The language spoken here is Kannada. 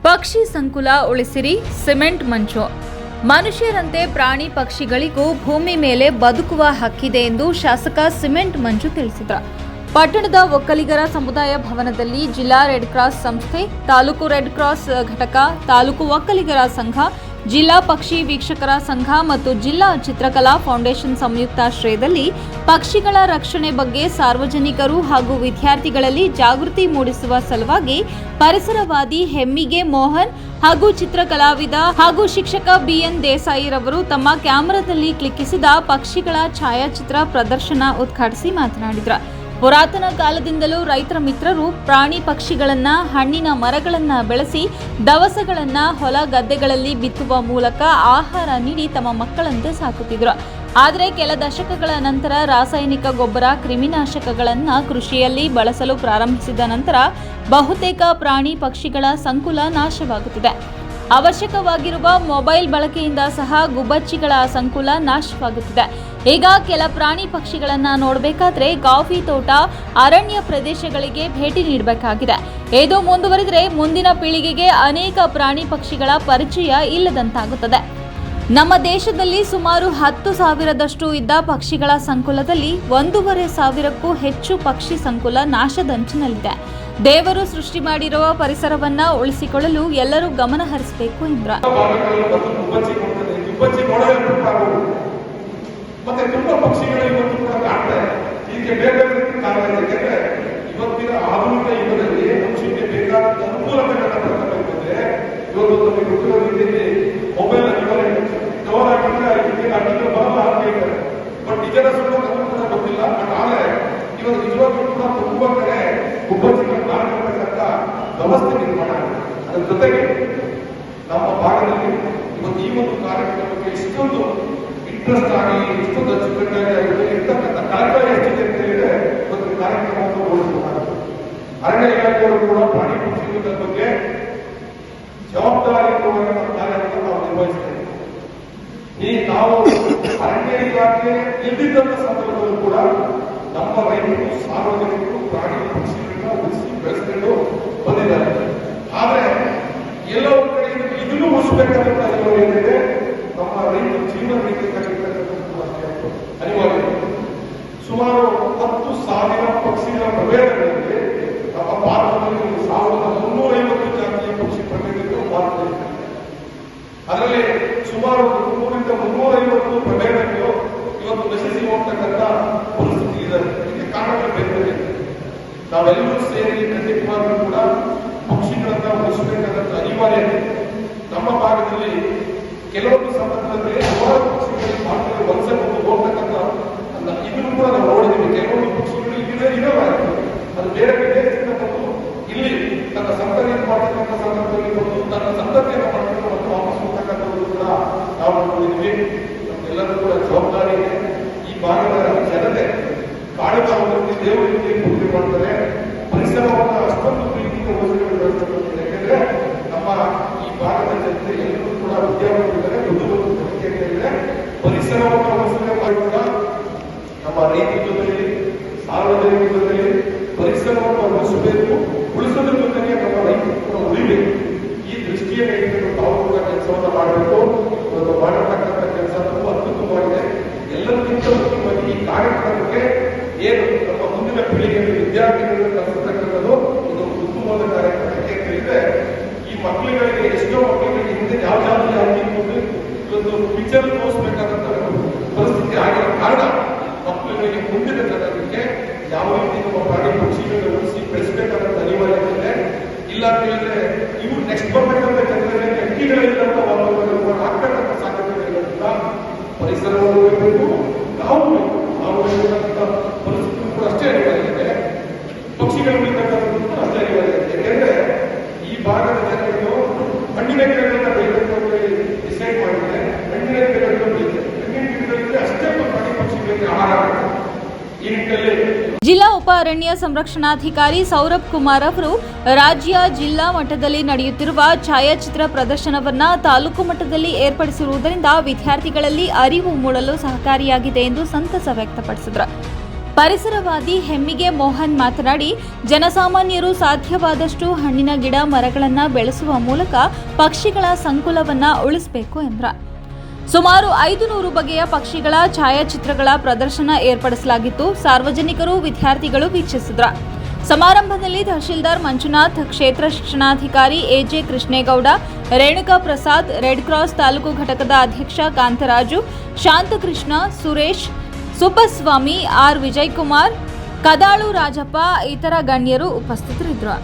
ಪಕ್ಷಿ ಸಂಕುಲ ಉಳಿಸಿರಿ, ಸಿಮೆಂಟ್ ಮಂಚು. ಮನುಷ್ಯರಂತೆ ಪ್ರಾಣಿ ಪಕ್ಷಿಗಳಿಗೂ ಭೂಮಿ ಮೇಲೆ ಬದುಕುವ ಹಕ್ಕಿದೆ ಎಂದು ಶಾಸಕ ಸಿಮೆಂಟ್ ಮಂಜು ತಿಳಿಸಿದರು. ಪಟ್ಟಣದ ಒಕ್ಕಲಿಗರ ಸಮುದಾಯ ಭವನದಲ್ಲಿ ಜಿಲ್ಲಾ ರೆಡ್ ಕ್ರಾಸ್ ಸಂಸ್ಥೆ, ತಾಲೂಕು ರೆಡ್ ಕ್ರಾಸ್ ಘಟಕ, ತಾಲೂಕು ಒಕ್ಕಲಿಗರ ಸಂಘ, ಜಿಲ್ಲಾ ಪಕ್ಷಿ ವೀಕ್ಷಕರ ಸಂಘ ಮತ್ತು ಜಿಲ್ಲಾ ಚಿತ್ರಕಲಾ ಫೌಂಡೇಶನ್ ಸಂಯುಕ್ತಾಶ್ರಯದಲ್ಲಿ ಪಕ್ಷಿಗಳ ರಕ್ಷಣೆ ಬಗ್ಗೆ ಸಾರ್ವಜನಿಕರು ಹಾಗೂ ವಿದ್ಯಾರ್ಥಿಗಳಲ್ಲಿ ಜಾಗೃತಿ ಮೂಡಿಸುವ ಸಲುವಾಗಿ ಪರಿಸರವಾದಿ ಹೆಮ್ಮಿಗೆ ಮೋಹನ್ ಹಾಗೂ ಚಿತ್ರಕಲಾವಿದ ಹಾಗೂ ಶಿಕ್ಷಕ ಬಿಎನ್ ದೇಸಾಯಿ ರವರು ತಮ್ಮ ಕ್ಯಾಮೆರಾದಲ್ಲಿ ಕ್ಲಿಕ್ಕಿಸಿದ ಪಕ್ಷಿಗಳ ಛಾಯಾಚಿತ್ರ ಪ್ರದರ್ಶನ ಉದ್ಘಾಟಿಸಿ ಮಾತನಾಡಿದರು. ಪುರಾತನ ಕಾಲದಿಂದಲೂ ರೈತರ ಮಿತ್ರರು ಪ್ರಾಣಿ ಪಕ್ಷಿಗಳನ್ನ, ಹಣ್ಣಿನ ಮರಗಳನ್ನ ಬೆಳೆಸಿ ದವಸಗಳನ್ನ ಹೊಲ ಗದ್ದೆಗಳಲ್ಲಿ ಬಿತ್ತುವ ಮೂಲಕ ಆಹಾರ ನೀಡಿ ತಮ್ಮ ಮಕ್ಕಳಂತೆ ಸಾಕುತ್ತಿದ್ರು. ಆದರೆ ಕೆಲ ದಶಕಗಳ ನಂತರ ರಾಸಾಯನಿಕ ಗೊಬ್ಬರ, ಕ್ರಿಮಿನಾಶಕಗಳನ್ನ ಕೃಷಿಯಲ್ಲಿ ಬಳಸಲು ಪ್ರಾರಂಭಿಸಿದ ನಂತರ ಬಹುತೇಕ ಪ್ರಾಣಿ ಪಕ್ಷಿಗಳ ಸಂಕುಲ ನಾಶವಾಗುತ್ತಿದೆ. ಅವಶ್ಯಕವಾಗಿರುವ ಮೊಬೈಲ್ ಬಳಕೆಯಿಂದ ಸಹ ಗುಬ್ಬಚ್ಚಿಗಳ ಸಂಕುಲ ನಾಶವಾಗುತ್ತಿದೆ. ಈಗ ಕೆಲ ಪ್ರಾಣಿ ಪಕ್ಷಿಗಳನ್ನ ನೋಡಬೇಕಾದ್ರೆ ಕಾಫಿ ತೋಟ, ಅರಣ್ಯ ಪ್ರದೇಶಗಳಿಗೆ ಭೇಟಿ ನೀಡಬೇಕಾಗಿದೆ. ಇದು ಮುಂದುವರಿದರೆ ಮುಂದಿನ ಪೀಳಿಗೆಗೆ ಅನೇಕ ಪ್ರಾಣಿ ಪಕ್ಷಿಗಳ ಪರಿಚಯ ಇಲ್ಲದಂತಾಗುತ್ತದೆ. ನಮ್ಮ ದೇಶದಲ್ಲಿ ಸುಮಾರು 10,000ದಷ್ಟು ಇದ್ದ ಪಕ್ಷಿಗಳ ಸಂಕುಲದಲ್ಲಿ 1,500ಕ್ಕೂ ಹೆಚ್ಚು ಪಕ್ಷಿ ಸಂಕುಲ ನಾಶದಂಚಿನಲ್ಲಿದೆ. ದೇವರು ಸೃಷ್ಟಿ ಮಾಡಿರುವ ಪರಿಸರವನ್ನ ಉಳಿಸಿಕೊಳ್ಳಲು ಎಲ್ಲರೂ ಗಮನ ಹರಿಸಬೇಕು ಎಂದರು. ಮತ್ತೆ ತುಂಬಾ ಪಕ್ಷಿಗಳು ಇವತ್ತು ಕೂಡ ಕಾಣ್ತಾರೆ. ಇದಕ್ಕೆ ಬೇಕಾದ ಕಾರಣ ಯಾಕೆಂದ್ರೆ ಇವತ್ತಿನ ಆಧುನಿಕ ಯುಗದಲ್ಲಿ ಮನುಷ್ಯನಿಗೆ ಬೇಕಾದ ಅನುಕೂಲತೆಗಳನ್ನ ಪಡ್ಕೋಬೇಕಂದ್ರೆ ಇವತ್ತು ನಮಗೆ ಗೊತ್ತಿರೋ ರೀತಿಯಲ್ಲಿ ಮೊಬೈಲ್ ಕವರ್ ಹಾಕಿದ್ರೆ ಇದಕ್ಕೆ ಅಡ್ಡಿಗಳು ಬರಲ್ಲ ಅಂತ ಹೇಳ್ತಾರೆ. ಬಟ್ ನಿಜದ ಸುಳ್ಳು ನಮಗೂ ಕೂಡ ಗೊತ್ತಿಲ್ಲ. ಬಟ್ ಆದ್ರೆ ಇವತ್ತು ನಿಜವಾಗ್ಲೂ ಕೂಡ ತುಂಬಾ ಕಡೆ ಗುಬ್ಬಚ್ಚಿಗಳು ಕಾಣತಕ್ಕಂಥ ವ್ಯವಸ್ಥೆ ನಿರ್ಮಾಣ. ಅದ್ರ ಜೊತೆಗೆ ನಮ್ಮ ಭಾಗದಲ್ಲಿ ಇವತ್ತು ಈ ಒಂದು ಕಾರ್ಯಕ್ರಮಕ್ಕೆ ಇಷ್ಟೊಂದು ಇಂಟ್ರೆಸ್ಟ್ ಆಗಿ, ಇಷ್ಟೊಂದು ಅಚ್ಚುಕಟ್ಟಾಗಿ ಆಗಿದೆ ಇರ್ತಕ್ಕಂಥ ಕಳಕಳಿ ಎಷ್ಟಿದೆ ಅಂತ ಹೇಳಿದ್ರೆ ಒಂದು ಕಾರ್ಯಕ್ರಮವನ್ನು ಓಡಿಸಬೇಕಾಗುತ್ತೆ. ಅರಣ್ಯ ಇಲಾಖೆಯವರು ಕೂಡ ಪ್ರಾಣಿ ಪಕ್ಷಿಗಳ ಬಗ್ಗೆ ಜವಾಬ್ದಾರಿಯುತವಾದ ಕಾರ್ಯವನ್ನು ನಾವು ನಿರ್ವಹಿಸ್ತೇವೆ. ಈ ನಾವು ಅರಣ್ಯ ಇಲಾಖೆ ಇದ್ದಿದ್ದಂಥ ಸಂದರ್ಭದಲ್ಲೂ ಕೂಡ ನಮ್ಮ ರೈತರು, ಸಾರ್ವಜನಿಕರು ಪ್ರಾಣಿ ಪಕ್ಷಿಗಳನ್ನ ಉಳಿಸಿ ಬೆಳೆಸಿಕೊಂಡು ಬಂದಿದ್ದಾರೆ. ಆದ್ರೆ ಎಲ್ಲೋ ಒಂದು ಕಡೆ ಇದನ್ನು ಉಳಿಸಬೇಕಾದಂತ ಏನಿದೆ, ನಮ್ಮ ರೈತರ ಜೀವನ ಅನಿವಾರ್ಯ. ಸುಮಾರು 10,000 ಪಕ್ಷಿಗಳ ಪ್ರಭೇದಗಳಲ್ಲಿ ನಮ್ಮ ಭಾರತದಲ್ಲಿ 1,350 ಜಾತಿಯ ಪಕ್ಷಿ ಪ್ರಭೇದಗಳು ಭಾರತದಲ್ಲಿ. ಅದರಲ್ಲಿ ಸುಮಾರು 300ರಿಂದ 350 ಪ್ರಭೇದಗಳು ಇವತ್ತು ನಶಿಸಿ ಹೋಗ್ತಕ್ಕಂಥ ಪರಿಸ್ಥಿತಿ ಇದೆ. ಇದಕ್ಕೆ ಕಾರಣಗಳು ಬೇರೆ. ನಾವೆಲ್ಲರೂ ಸೇರಿ ಖಂಡಿತವಾಗ್ಲೂ ಕೂಡ ಪಕ್ಷಿಗಳನ್ನ ಉಳಿಸಬೇಕಾದಂತ ಅನಿವಾರ್ಯತೆ. ನಮ್ಮ ಭಾಗದಲ್ಲಿ ಕೆಲವೊಂದು ಸಂದರ್ಭದಲ್ಲಿ ಹಲವಾರು ಪಕ್ಷಿಗಳಿಗೆ ಮಾತ್ರ ವಲಸೆ ಬಂದು ಹೋಗ್ತಕ್ಕಂಥ ಇದನ್ನು ಕೂಡ ನಾವು ನೋಡಿದ್ದೀವಿ. ಕೆಲವೊಂದು ಪಕ್ಷಿಗಳು ಇದಾವೆ, ಅದು ಬೇರೆ ವಿದೇಶದಿಂದ ಬಂದು ಇಲ್ಲಿ ತನ್ನ ಸಂತತಿಯನ್ನು ಮಾಡ್ತಕ್ಕಂಥ ಸಂದರ್ಭದಲ್ಲಿ ಬಂದು ತನ್ನ ಸಂತತಿಯನ್ನು ಮಾಡ್ಕೊಂಡು ಮತ್ತು ವಾಪಸ್ ಹೋಗ್ತಕ್ಕಂಥದ್ದು ಕೂಡ ನಾವು ನೋಡಿದ್ವಿ. ನಮ್ಮೆಲ್ಲರೂ ಕೂಡ ಜವಾಬ್ದಾರಿ ಇದೆ. ಈ ಭಾಗದ ಜನತೆ ಕಾಡುಗಾವಲಲ್ಲಿ ದೇವರ ರೀತಿ ಪೂಜೆ ಮಾಡ್ತಾರೆ. ಪರಿಸರವನ್ನು ಅಷ್ಟೊಂದು ಪ್ರೀತಿಯಿಂದ ಉಳಿಸಿಕೊಳ್ಳಬೇಕು. ಯಾಕೆಂದ್ರೆ ನಮ್ಮ ಈ ಭಾಗದ ಜನತೆ ಎಲ್ಲರೂ ಕೂಡ ವಿದ್ಯಾರ್ಥಿಗಳಿದ್ದಾರೆ, ಇದೆ. ಪರಿಸರವನ್ನು ಉಳಿಸದೆ ಮಾಡುವಾಗ ನಮ್ಮ ರೈತರ ಜೊತೆಯಲ್ಲಿ, ಸಾರ್ವಜನಿಕರ ಜೊತೆಯಲ್ಲಿ ಪರಿಸರವನ್ನು ಉಳಿಸಬೇಕು. ಉಳಿಸೋದ್ರ ಜೊತೆಗೆ ನಮ್ಮ ರೈತರು ಕೂಡ ಉಳಿಬೇಕು. ಈ ದೃಷ್ಟಿಯನ್ನು ಇಟ್ಟುಕೊಂಡು ತಾವು ಕೂಡ ಕೆಲಸವನ್ನು ಮಾಡಬೇಕು. ಇವತ್ತು ಮಾಡತಕ್ಕಂಥ ಕೆಲಸ ತುಂಬಾ ಅದ್ಭುತವಾಗಿದೆ. ಎಲ್ಲರಿಗಿಂತ ಮುಖ್ಯವಾಗಿ ಈ ಕಾರ್ಯಕ್ರಮಕ್ಕೆ ಏನು ನಮ್ಮ ಮುಂದಿನ ಪೀಳಿಗೆಯಲ್ಲಿ ವಿದ್ಯಾರ್ಥಿಗಳನ್ನು ಕಲಿಸತಕ್ಕಂಥದ್ದು ಇದು ಉತ್ತಮವಾದ ಕಾರ್ಯಕ್ರಮ. ಯಾಕೆ ಹೇಳಿದ್ರೆ ಈ ಮಕ್ಕಳುಗಳಿಗೆ, ಎಷ್ಟೋ ಮಕ್ಕಳಿಗೆ ಹಿಂದೆ ಯಾವ ಜಾತಿ ಆಗಿರ್ಬೋದು ಇವತ್ತು ಪಿಕ್ಚರ್ ತೋರಿಸಬೇಕಾದಂತ ಪರಿಸ್ಥಿತಿ ಆಗಿರೋ ಕಾರಣ ಮಕ್ಕಳುಗಳಿಗೆ ಮುಂದಿನ ತರಗತಿಗೆ ಯಾವ ರೀತಿ ನಮ್ಮ ಪ್ರಾಣಿ ಪಕ್ಷಿಗಳನ್ನು ಉಳಿಸಿ ಬೆಳೆಸಬೇಕಾದಂತ ಅನಿವಾರ್ಯತೆ ಇದೆ. ಇಲ್ಲ ಅಂತ ಹೇಳಿದ್ರೆ ಇವು ನೆಕ್ಸ್ಟ್ ಬರಬೇಕಂತ ಜನರಿಗೆ ಅಕ್ಕಿಗಳಿಲ್ಲಂತ ಆಗ್ತಕ್ಕಂಥ ಸಾಧ್ಯತೆ ಇರೋದ್ರಿಂದ ಪರಿಸರವನ್ನು ಬೇಕು, ನಾವು ಪರಿಸ್ಥಿತಿ ಕೂಡ ಅಷ್ಟೇ ಅನಿವಾರ್ಯ ಇದೆ. ಪಕ್ಷಿಗಳು ಉಳಿತಕ್ಕಂಥದ್ದು ಕೂಡ ಅಷ್ಟೇ ಅನಿವಾರ್ಯ ಇದೆ. ಯಾಕೆಂದ್ರೆ ಈ ಭಾಗದ ಜನಗಳು ಹಣ್ಣಿನ ಗಿಡಗಳನ್ನ ಬೆಳೆಯಬೇಕು ಅಂತ ಡಿಸೈಡ್ ಮಾಡಿದ್ರೆ ಹಣ್ಣಿನ ಗಿಡಗಳನ್ನು ಬೆಳೀತಾರೆ. ಹಣ್ಣಿನ ಗಿಡಗಳಿಗೆ ಅಷ್ಟೇ ಪ್ರಾಣಿ ಪಕ್ಷಿಗಳಿಗೆ ಆಹಾರ ಆಗುತ್ತೆ. ಈ ನಿಟ್ಟಿನಲ್ಲಿ ಜಿಲ್ಲಾ ಉಪ ಅರಣ್ಯ ಸಂರಕ್ಷಣಾಧಿಕಾರಿ ಸೌರಭ್ ಕುಮಾರ್ ಅವರು ರಾಜ್ಯ, ಜಿಲ್ಲಾ ಮಟ್ಟದಲ್ಲಿ ನಡೆಯುತ್ತಿರುವ ಛಾಯಾಚಿತ್ರ ಪ್ರದರ್ಶನವನ್ನ ತಾಲೂಕು ಮಟ್ಟದಲ್ಲಿ ಏರ್ಪಡಿಸಿರುವುದರಿಂದ ವಿದ್ಯಾರ್ಥಿಗಳಲ್ಲಿ ಅರಿವು ಮೂಡಲು ಸಹಕಾರಿಯಾಗಿದೆ ಎಂದು ಸಂತಸ ವ್ಯಕ್ತಪಡಿಸಿದರು. ಪರಿಸರವಾದಿ ಹೆಮ್ಮಿಗೆ ಮೋಹನ್ ಮಾತನಾಡಿ, ಜನಸಾಮಾನ್ಯರು ಸಾಧ್ಯವಾದಷ್ಟು ಹಣ್ಣಿನ ಗಿಡ ಮರಗಳನ್ನು ಬೆಳೆಸುವ ಮೂಲಕ ಪಕ್ಷಿಗಳ ಸಂಕುಲವನ್ನು ಉಳಿಸಬೇಕು ಎಂದರು. ಸುಮಾರು 500 ಬಗೆಯ ಪಕ್ಷಿಗಳ ಛಾಯಾಚಿತ್ರಗಳ ಪ್ರದರ್ಶನ ಏರ್ಪಡಿಸಲಾಗಿತ್ತು. ಸಾರ್ವಜನಿಕರು, ವಿದ್ಯಾರ್ಥಿಗಳು ವೀಕ್ಷಿಸಿದರು. ಸಮಾರಂಭದಲ್ಲಿ ತಹಶೀಲ್ದಾರ್ ಮಂಜುನಾಥ್, ಕ್ಷೇತ್ರ ಶಿಕ್ಷಣಾಧಿಕಾರಿ A J Krishnegowda, Renuka Prasad, red cross taluk ಘಟಕದ ಅಧ್ಯಕ್ಷ ಕಾಂತರಾಜು, ಶಾಂತಕೃಷ್ಣ, ಸುರೇಶ್, ಸುಬ್ಬಸ್ವಾಮಿ, ಆರ್ ವಿಜಯಕುಮಾರ್, ಕದಾಳು ರಾಜಪ್ಪ ಇತರ ಗಣ್ಯರು ಉಪಸ್ಥಿತರಿದ್ದರು.